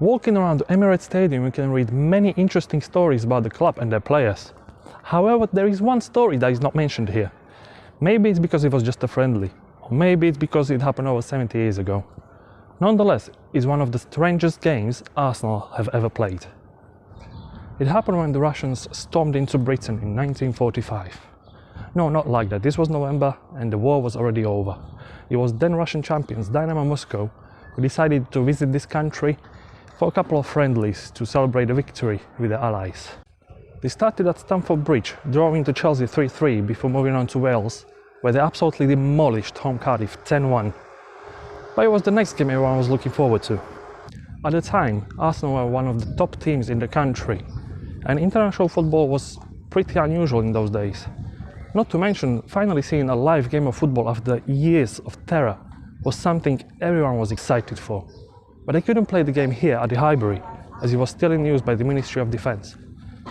Walking around the Emirates Stadium, you can read many interesting stories about the club and their players. However, there is one story that is not mentioned here. Maybe it's because it was just a friendly, or maybe it's because it happened over 70 years ago. Nonetheless, it's one of the strangest games Arsenal have ever played. It happened when the Russians stormed into Britain in 1945. No, not like that. This was November and the war was already over. It was then Russian champions Dynamo Moscow who decided to visit this country for a couple of friendlies to celebrate the victory with the Allies. They started at Stamford Bridge, drawing to Chelsea 3-3 before moving on to Wales, where they absolutely demolished home Cardiff 10-1. But it was the next game everyone was looking forward to. At the time, Arsenal were one of the top teams in the country, and international football was pretty unusual in those days. Not to mention, finally seeing a live game of football after years of terror was something everyone was excited for. But they couldn't play the game here at the Highbury, as it was still in use by the Ministry of Defence,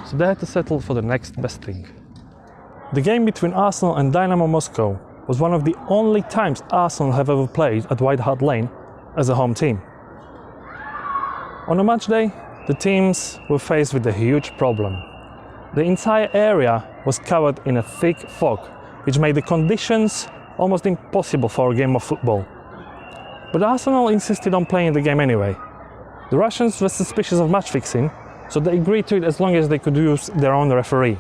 so they had to settle for the next best thing. The game between Arsenal and Dynamo Moscow was one of the only times Arsenal have ever played at White Hart Lane as a home team. On a match day, the teams were faced with a huge problem. The entire area was covered in a thick fog, which made the conditions almost impossible for a game of football. But Arsenal insisted on playing the game anyway. The Russians were suspicious of match fixing, so they agreed to it as long as they could use their own referee.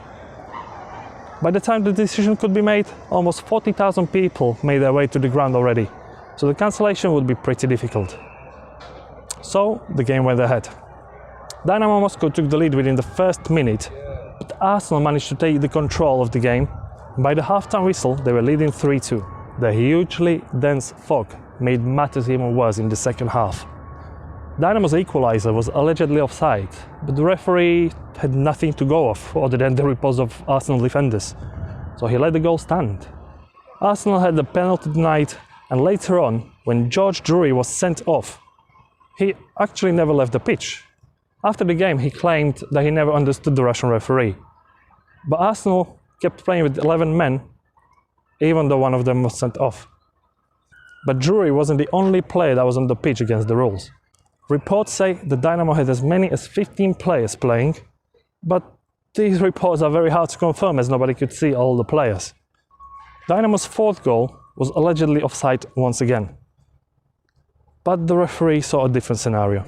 By the time the decision could be made, almost 40,000 people made their way to the ground already, so the cancellation would be pretty difficult. So the game went ahead. Dynamo Moscow took the lead within the first minute, but Arsenal managed to take the control of the game, and by the half-time whistle they were leading 3-2. The hugely dense fog made matters even worse in the second half. Dynamo's equaliser was allegedly offside, but the referee had nothing to go off other than the reports of Arsenal defenders, so he let the goal stand. Arsenal had the penalty denied, and later on, when George Drury was sent off, he actually never left the pitch. After the game, he claimed that he never understood the Russian referee. But Arsenal kept playing with 11 men, even though one of them was sent off. But Drury wasn't the only player that was on the pitch against the rules. Reports say the Dynamo had as many as 15 players playing, but these reports are very hard to confirm as nobody could see all the players. Dynamo's fourth goal was allegedly offside once again. But the referee saw a different scenario,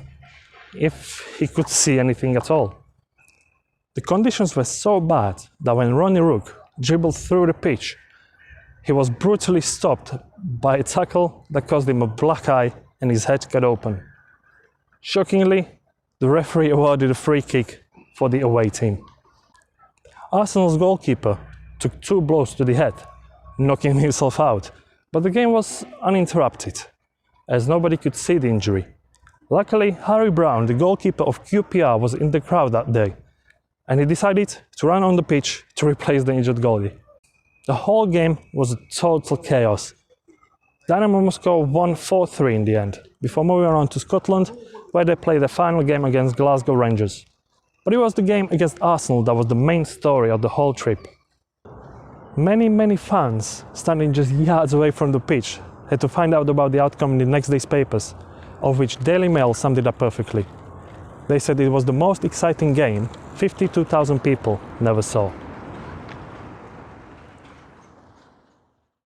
if he could see anything at all. The conditions were so bad that when Ronnie Rook dribbled through the pitch, he was brutally stopped by a tackle that caused him a black eye and his head cut open. Shockingly, the referee awarded a free kick for the away team. Arsenal's goalkeeper took 2 blows to the head, knocking himself out, but the game was uninterrupted, as nobody could see the injury. Luckily, Harry Brown, the goalkeeper of QPR, was in the crowd that day, and he decided to run on the pitch to replace the injured goalie. The whole game was a total chaos. Dynamo Moscow won 4-3 in the end, before moving on to Scotland, where they played the final game against Glasgow Rangers. But it was the game against Arsenal that was the main story of the whole trip. Many fans, standing just yards away from the pitch, had to find out about the outcome in the next day's papers, of which Daily Mail summed it up perfectly. They said it was the most exciting game 52,000 people never saw.